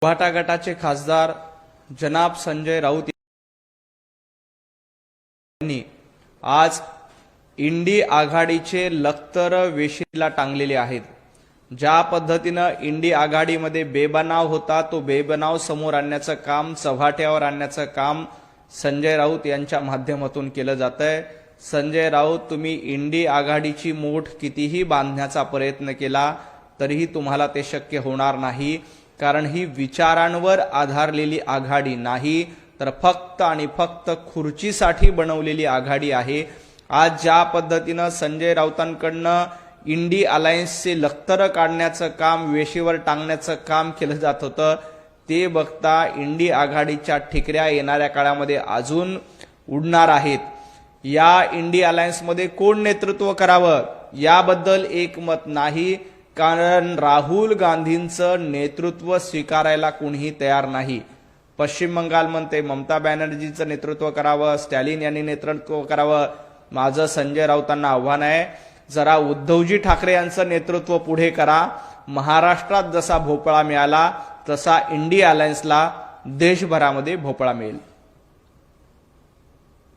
भाटा गटाचे खासदार जनाब संजय राऊत यांनी आज इंडी आघाडीचे लखतर वेशीला टांगलेले आहेत। ज्या पद्धतीनं इंडी आघाडीमध्ये बेबनाव होता तो बेबनाव समोर आणण्याचं काम, चव्हाट्यावर आणण्याचं काम संजय राऊत यांच्या माध्यमातून केलं जातंय। संजय राऊत, तुम्ही इंडी आघाडीची मूठ कितीही बांधण्याचा प्रयत्न केला तरीही तुम्हाला ते शक्य होणार नाही, कारण ही विचारांवर आधारलेली आघाडी नाही तर फक्त आणि फक्त खुर्चीसाठी बनवलेली आघाडी आहे। आज ज्या पद्धतीनं संजय राऊतांकडनं इंडी अलायन्सचे लखतर काढण्याचं काम, वेशीवर टांगण्याचं काम केलं जात होतं, ते बघता इंडी आघाडीच्या ठिकऱ्या येणाऱ्या काळामध्ये अजून उडणार आहेत। या इंडी अलायन्समध्ये कोण नेतृत्व करावं याबद्दल एकमत नाही, कारण राहुल गांधींचं नेतृत्व स्वीकारायला कोणीही तयार नाही। पश्चिम बंगाल म्हणते ममता बॅनर्जींचं नेतृत्व करावं, स्टॅलिन यांनी नेतृत्व करावं। माझं संजय राऊतांना आव्हान आहे, जरा उद्धवजी ठाकरे यांचं नेतृत्व पुढे करा। महाराष्ट्रात जसा भोपळा मिळाला तसा इंडी अलायन्सला देशभरामध्ये भोपळा मिळेल।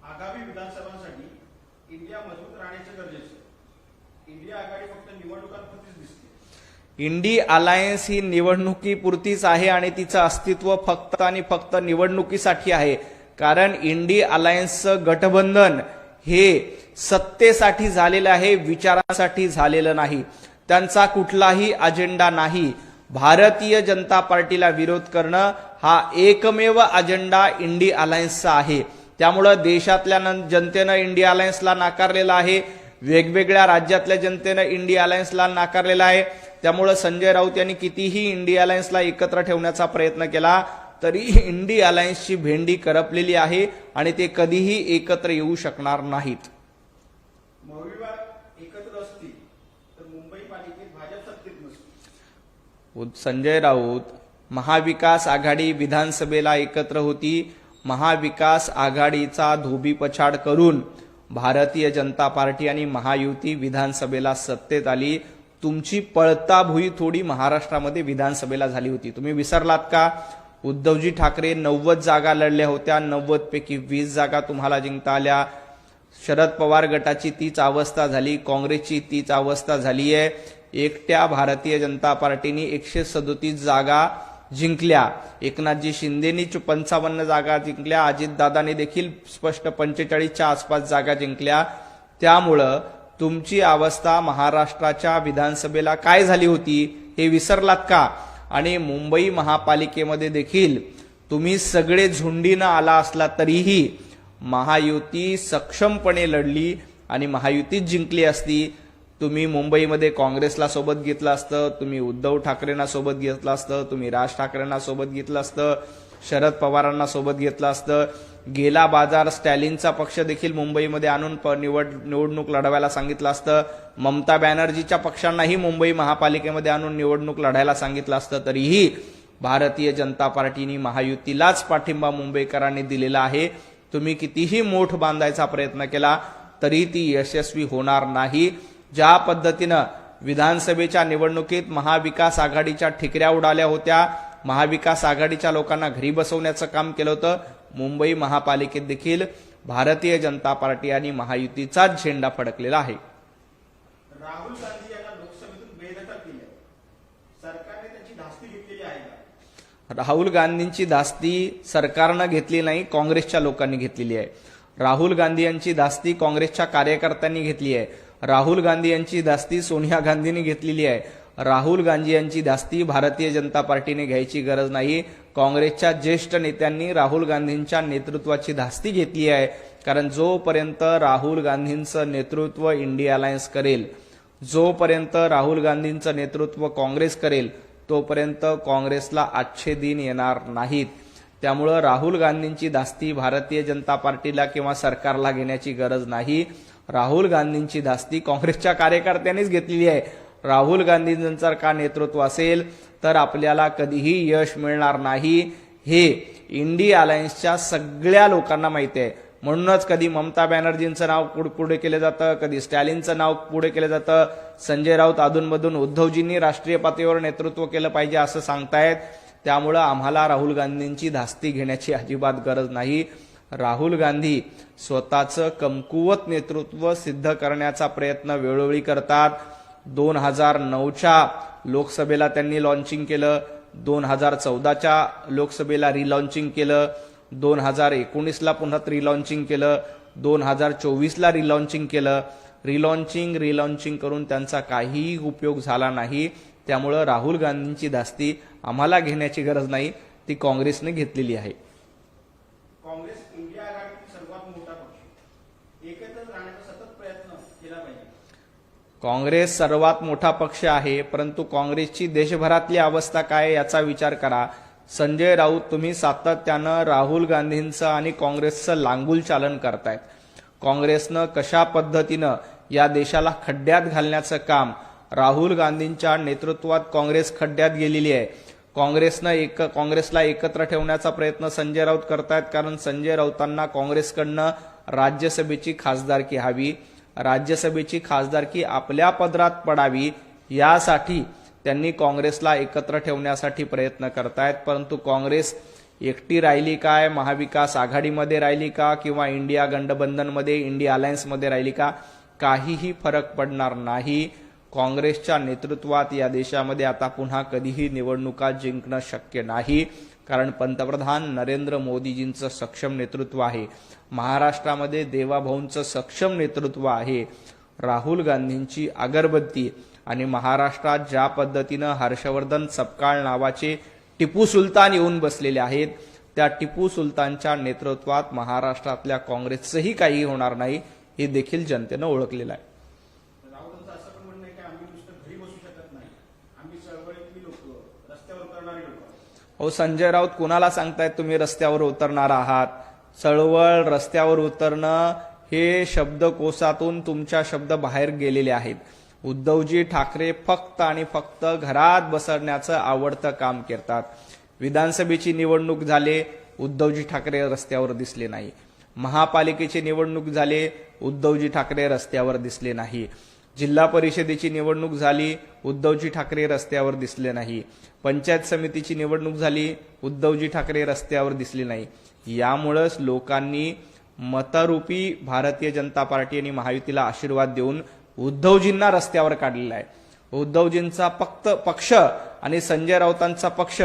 आगामी विधानसभांसाठी इंडिया मजबूत राहण्याचे गरजेचे। इंडिया आघाडी फक्त निवडणुकांपुरतीच दिसते। इंडी अलायन्स ही निवडणुकीपुरतीच आहे आणि तिचं अस्तित्व फक्त आणि फक्त निवडणुकीसाठी आहे, कारण इंडी अलायन्सचं गठबंधन हे सत्तेसाठी झालेलं आहे, विचारांसाठी झालेलं नाही। त्यांचा कुठलाही अजेंडा नाही। भारतीय जनता पार्टीला विरोध करणं हा एकमेव अजेंडा इंडी अलायन्सचा आहे। त्यामुळे देशातल्या जनतेनं इंडी अलायन्सला नाकारलेला आहे, वेगवेगळ्या राज्यातल्या जनतेनं इंडी अलायन्सला नाकारलेला आहे। त्यामुळे संजय राऊत यांनी कितीही इंडी अलायन्सला एकत्र ठेवण्याचा प्रयत्न केला तरी इंडी अलायन्सची भेंडी करपलेली आहे आणि ते कधीही एकत्र येऊ शकणार नाहीत। महाविकास एकत्र असतील तर मुंबई पालिकेत भाजप सत्तेत नसते। संजय राऊत, महाविकास आघाडी विधानसभेला एकत्र होती, महाविकास आघाडीचा धोबीपछाड करून भारतीय जनता पार्टी आणि महायुती विधानसभेला सत्तेत आली। तुमची पळताभुई थोडी महाराष्ट्रामध्ये विधानसभेला झाली होती, तुम्ही विसरलात का? उद्धवजी ठाकरे 90 जागा लढल्या होत्या, 90 पैकी 20 जागा तुम्हाला जिंकता आल्या। शरद पवार गटाची तीच अवस्था झाली, काँग्रेसची तीच अवस्था झाली आहे। एकट्या भारतीय जनता पार्टीने 137 जागा जिंकल्या, एकनाथजी शिंदेनी 55 जागा जिंकल्या, अजितदादांनी देखील स्पष्ट 45च्या आसपास जागा जिंकल्या। त्यामुळं तुमची अवस्था महाराष्ट्राच्या विधानसभेला काय झाली होती हे विसरलात का? आणि मुंबई महापालिकेमध्ये देखील तुम्ही सगळे झुंडीनं आला असला तरीही महायुती सक्षमपणे लढली आणि महायुतीच जिंकली असती। तुम्ही मुंबईमध्ये काँग्रेसला सोबत घेतलं असतं, तुम्ही उद्धव ठाकरेंना सोबत घेतलं असतं, तुम्ही राज ठाकरेंना सोबत घेतलं असतं, शरद पवारांना सोबत घेतलं असतं। गेला बाजार स्टॅलिनचा पक्ष देखील मुंबईमध्ये आणून निवडणूक लढवायला सांगितलं असतं, ममता बॅनर्जीच्या पक्षांनाही मुंबई महापालिकेमध्ये आणून निवडणूक लढायला सांगितलं असतं, तरीही भारतीय जनता पार्टीने महायुतीलाच पाठिंबा मुंबईकरांनी दिलेला आहे। तुम्ही कितीही मोठ बांधायचा प्रयत्न केला तरी ती यशस्वी होणार नाही। ज्या पद्धतीनं विधानसभेच्या निवडणुकीत महाविकास आघाडीच्या ठिकऱ्या उडाल्या होत्या, महाविकास आघाडीच्या लोकांना घरी बसवण्याचं काम केलं होतं, मुंबई महापालिकेत देखील भारतीय जनता पार्टी आणि महायुतीचाच झेंडा फडकलेला आहे। राहुल गांधी यांना लोकसभेतून बेदखल केले, सरकारने त्यांची धास्ती घेतलेली आहे का? राहुल गांधींची धास्ती सरकारनं घेतली नाही, काँग्रेसच्या लोकांनी घेतलेली आहे। राहुल गांधी यांची धास्ती काँग्रेसच्या कार्यकर्त्यांनी घेतली आहे। राहुल गांधी यांची धास्ती सोनिया गांधींनी घेतलेली आहे। राहुल गांधी यांची धास्ती भारतीय जनता पार्टीने घ्यायची गरज नाही। काँग्रेसच्या ज्येष्ठ नेत्यांनी राहुल गांधींच्या नेतृत्वाची धास्ती घेतली आहे, कारण जोपर्यंत राहुल गांधींचं नेतृत्व इंडिया अलायन्स करेल, जोपर्यंत राहुल गांधींचं नेतृत्व काँग्रेस करेल, तोपर्यंत काँग्रेसला अच्छे दिन येणार नाहीत। त्यामुळे राहुल गांधींची धास्ती भारतीय जनता पार्टीला किंवा सरकारला घेण्याची गरज नाही। राहुल गांधींची धास्ती काँग्रेसच्या कार्यकर्त्यांनीच घेतलेली आहे। राहुल गांधींचं का नेतृत्व असेल तर आपल्याला कधीही यश मिळणार नाही, हे इंडी अलायन्सच्या सगळ्या लोकांना माहिती आहे। म्हणूनच कधी ममता बॅनर्जींचं नाव पुढे केलं जातं, कधी स्टॅलिनचं नाव पुढे केलं जातं। संजय राऊत अधूनमधून उद्धवजींनी राष्ट्रीय पातळीवर नेतृत्व केलं पाहिजे असं सांगतायत। त्यामुळं आम्हाला राहुल गांधींची धास्ती घेण्याची अजिबात गरज नाही. राहुल गांधी स्वतःचं कमकुवत नेतृत्व सिद्ध करण्याचा प्रयत्न वेळोवेळी करतात. 2009च्या लोकसभेला त्यांनी लॉन्चिंग केलं, 2014च्या लोकसभेला रिलॉन्चिंग केलं, 2019ला पुन्हा रिलॉन्चिंग केलं, 2024ला रिलॉन्चिंग केलं. रिलॉन्चिंग करून त्यांचा काहीही उपयोग झाला नाही. त्यामुळं राहुल गांधींची धास्ती आम्हाला घेण्याची गरज नाही, ती काँग्रेसने घेतलेली आहे. काँग्रेस इंडिया आघाडीतील सर्वात मोठा पक्ष एकत्र राहण्याचा सतत प्रयत्न केला पाहिजे. काँग्रेस सर्वात मोठा पक्ष आहे, परंतु काँग्रेसची देशभरातली अवस्था काय याचा विचार करा. संजय राऊत तुम्ही सातत्यानं राहुल गांधींचं आणि काँग्रेसचं लांगुल चालन करतायत. काँग्रेसनं कशा पद्धतीनं या देशाला खड्ड्यात घालण्याचं काम, राहुल गांधींच्या नेतृत्वात काँग्रेस खड्ड्यात गेलेली आहे. काँग्रेसला एकत्र ठेवण्याचा प्रयत्न संजय राऊत करतायत, कारण संजय राऊतांना काँग्रेसकडनं राज्यसभेची खासदारकी हवी. राज्यसभेची खासदारकी आपल्या पदरात पडावी यासाठी त्यांनी काँग्रेसला एकत्र ठेवण्यासाठी प्रयत्न करतायत. परंतु काँग्रेस एकटी राहिली काय, महाविकास आघाडीमध्ये राहिली का, किंवा इंडिया गठबंधनमध्ये, इंडिया अलायन्समध्ये राहिली का, काहीही फरक पडणार नाही. काँग्रेसच्या नेतृत्वात या देशामध्ये आता पुन्हा कधीही निवडणुका जिंकणं शक्य नाही, कारण पंतप्रधान नरेंद्र मोदीजींचं सक्षम नेतृत्व आहे. महाराष्ट्रामध्ये देवाभाऊंचं सक्षम नेतृत्व आहे. राहुल गांधींची अगरबत्ती आणि महाराष्ट्रात ज्या पद्धतीनं हर्षवर्धन सपकाळ नावाचे टिपू सुलतान येऊन बसलेले आहेत, त्या टिपू सुलतानच्या नेतृत्वात महाराष्ट्रातल्या काँग्रेसचंही काही होणार नाही, हे देखील जनतेनं ओळखलेलं आहे. राऊतांचं असं पण म्हणणं आहे की आम्ही नुसतं घरी बसू शकत नाही, आम्ही चळवळीतली लोक, रस्त्यावर उतरणारी लोक. हो, संजय राऊत कुणाला सांगतायत तुम्ही रस्त्यावर उतरणार आहात? चळवळ, रस्त्यावर उतरणं हे शब्दकोशातून तुमच्या शब्द बाहेर गेलेले आहेत. उद्धवजी ठाकरे फक्त आणि फक्त घरात बसण्याचं आवडतं काम करतात. विधानसभेची निवडणूक झाले, उद्धवजी ठाकरे रस्त्यावर दिसले नाही. महापालिकेची निवडणूक झाले, उद्धवजी ठाकरे रस्त्यावर दिसले नाही. जिल्हा परिषदेची निवडणूक झाली, उद्धवजी ठाकरे रस्त्यावर दिसले नाही. पंचायत समितीची निवडणूक झाली, उद्धवजी ठाकरे रस्त्यावर दिसले नाही. यामुळेच लोकांनी मतरूपी भारतीय जनता पार्टी आणि महायुतीला आशीर्वाद देऊन उद्धवजींना रस्त्यावर काढलेला आहे. उद्धवजींचा फक्त पक्ष आणि संजय राऊतांचा पक्ष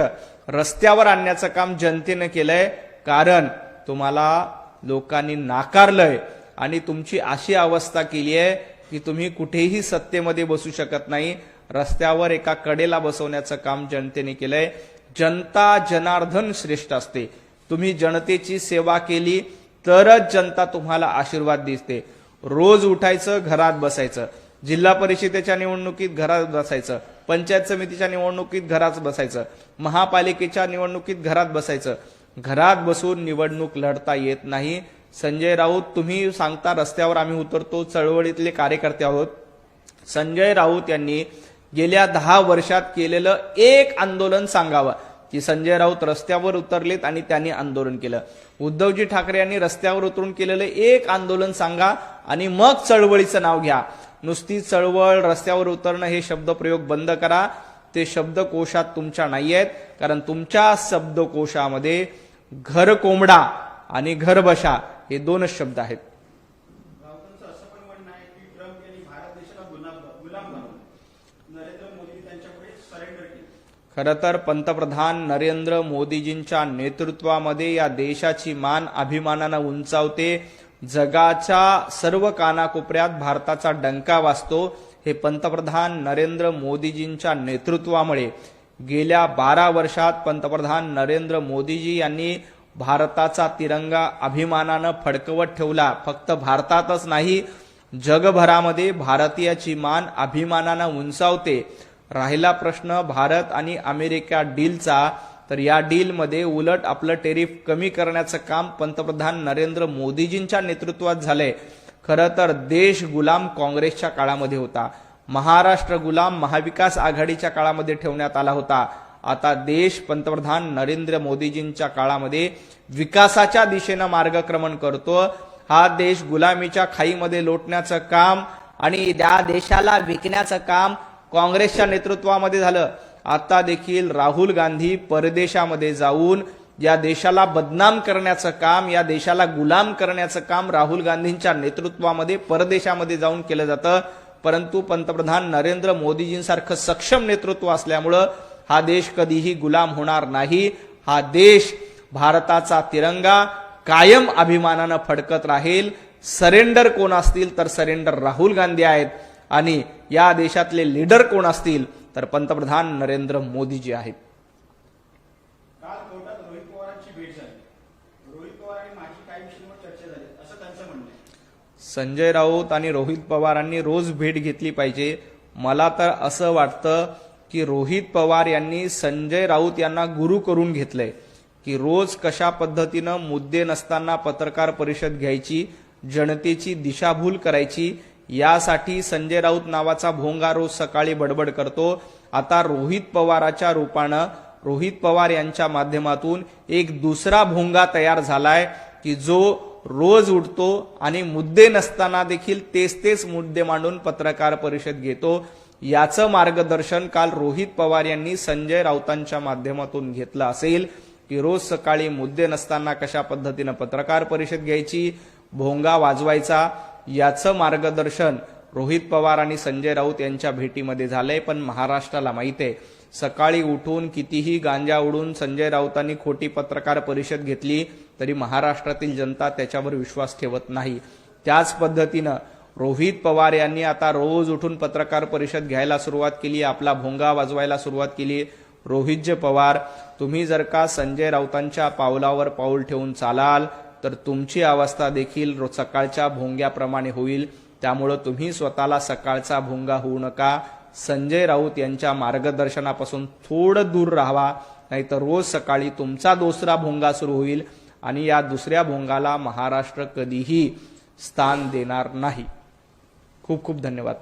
रस्त्यावर आणण्याचं काम जनतेनं केलंय, कारण तुम्हाला लोकांनी नाकारलंय आणि तुमची अशी अवस्था केली आहे की तुम्ही कुठेही सत्तेमध्ये बसू शकत नाही. रस्त्यावर एका कडेला बसवण्याचं काम जनतेने केलंय. जनता जनार्दन श्रेष्ठ असते. तुम्ही जनतेची सेवा केली तरच जनता तुम्हाला आशीर्वाद दिसते. रोज उठायचं, घरात बसायचं, जिल्हा परिषदेच्या निवडणुकीत घरात बसायचं, पंचायत समितीच्या निवडणुकीत घरात बसायचं, महापालिकेच्या निवडणुकीत घरात बसायचं. घरात बसून निवडणूक लढता येत नाही. संजय राऊत तुम्ही सांगता रस्त्यावर आम्ही उतरतो, चळवळीतले कार्यकर्ते आहोत. संजय राऊत यांनी गेल्या 10 वर्षात केलेलं एक आंदोलन सांगावं की संजय राऊत रस्त्यावर उतरलेत आणि त्यांनी आंदोलन केलं. उद्धवजी ठाकरे यांनी रस्त्यावर उतरून केलेलं एक आंदोलन सांगा आणि मग चळवळीचं नाव घ्या. नुसती चळवळ, रस्त्यावर उतरणं हे शब्दप्रयोग बंद करा. ते शब्दकोशात तुमच्या नाही आहेत, कारण तुमच्या शब्दकोशामध्ये घर कोंबडा आणि घर बशा हे 2च शब्द आहेत. राऊतांचं असं पण म्हणणं आहे की ट्रम्प यांनी भारत देशाला गुलाम बनवलं, नरेंद्र मोदींनी त्यांच्यापुढे सरेंडर केलं. खरं तर पंतप्रधान नरेंद्र मोदीजींच्या नेतृत्वामध्ये या देशाची मान अभिमानानं उंचावते. जगाच्या सर्व कानाकोपऱ्यात भारताचा डंका वाजतो. हे पंतप्रधान नरेंद्र मोदीजींच्या नेतृत्वामुळे गेल्या 12 वर्षात पंतप्रधान नरेंद्र मोदीजी यांनी भारताचा तिरंगा अभिमानानं फडकवत ठेवला. फक्त भारतातच नाही, जगभरामध्ये भारतीयाची मान अभिमानानं उंचावते. राहिला प्रश्न भारत आणि अमेरिका डीलचा, तर या डीलमध्ये उलट आपलं टेरिफ कमी करण्याचं काम पंतप्रधान नरेंद्र मोदीजींच्या नेतृत्वात झालंय. खरं तर देश गुलाम काँग्रेसच्या काळामध्ये होता. महाराष्ट्र गुलाम महाविकास आघाडीच्या काळामध्ये ठेवण्यात आला होता. आता देश पंतप्रधान नरेंद्र मोदीजींच्या काळामध्ये विकासाच्या दिशेनं मार्गक्रमण करतो. हा देश गुलामीच्या खाईमध्ये लोटण्याचं काम आणि त्या देशाला विकण्याचं काम काँग्रेसच्या नेतृत्वामध्ये झालं. आता देखील राहुल गांधी परदेशामध्ये जाऊन या देशाला बदनाम करण्याचं काम, या देशाला गुलाम करण्याचं काम राहुल गांधींच्या नेतृत्वामध्ये परदेशामध्ये जाऊन केलं जातं. परंतु पंतप्रधान नरेंद्र मोदीजींसारखं सक्षम नेतृत्व असल्यामुळं हा देश कधीही गुलाम होणार नाही. हा देश भारताचा तिरंगा कायम अभिमानानं फडकत राहील. सरेंडर कोण असतील तर सरेंडर राहुल गांधी आहेत आणि या देशातले लीडर कोण असतील तर पंतप्रधान नरेंद्र मोदीजी आहेत. काल कोर्टात रोहित पवारांची भेट झाली. रोहित पवार आणि माझी काही विषयांवर चर्चा झाली असं त्यांचं म्हणणं आहे. संजय राऊत आणि रोहित पवारांनी रोज भेट घेतली पाहिजे. मला तर असं वाटतं की रोहित पवार यांनी संजय राऊत यांना गुरु करून घेतलंय की रोज कशा पद्धतीनं मुद्दे नसताना पत्रकार परिषद घ्यायची, जनतेची दिशाभूल करायची, यासाठी संजय राऊत नावाचा भोंगा रोज सकाळी बडबड करतो. आता रोहित पवाराच्या रूपानं, रोहित पवार यांच्या माध्यमातून एक दुसरा भोंगा तयार झालाय की जो रोज उठतो आणि मुद्दे नसताना देखील तेच मुद्दे मांडून पत्रकार परिषद घेतो. याचं मार्गदर्शन काल रोहित पवार यांनी संजय राऊतांच्या माध्यमातून घेतलं असेल की रोज सकाळी मुद्दे नसताना कशा पद्धतीनं पत्रकार परिषद घ्यायची, भोंगा वाजवायचा, याचं मार्गदर्शन रोहित पवार आणि संजय राऊत यांच्या भेटीमध्ये झालंय. पण महाराष्ट्राला माहिती आहे सकाळी उठून कितीही गांजा उडून संजय राऊतांनी खोटी पत्रकार परिषद घेतली तरी महाराष्ट्रातील जनता त्याच्यावर विश्वास ठेवत नाही. त्याच पद्धतीनं रोहित पवार यांनी आता रोज उठून पत्रकार परिषद घ्यायला सुरुवात केली, आपला भोंगा वाजवायला सुरुवात केली. रोहितजी पवार, तुम्ही जर का संजय राऊतांच्या पावलावर पाऊल ठेवून चालाल तर तुमची अवस्था देखील सकाळच्या भोंग्याप्रमाणे होईल. त्यामुळं तुम्ही स्वतःला सकाळचा भोंगा होऊ नका. संजय राऊत यांच्या मार्गदर्शनापासून थोडं दूर राहावा, नाहीतर रोज सकाळी तुमचा दुसरा भोंगा सुरू होईल आणि या दुसऱ्या भोंगाला महाराष्ट्र कधीही स्थान देणार नाही. खूप खूप धन्यवाद.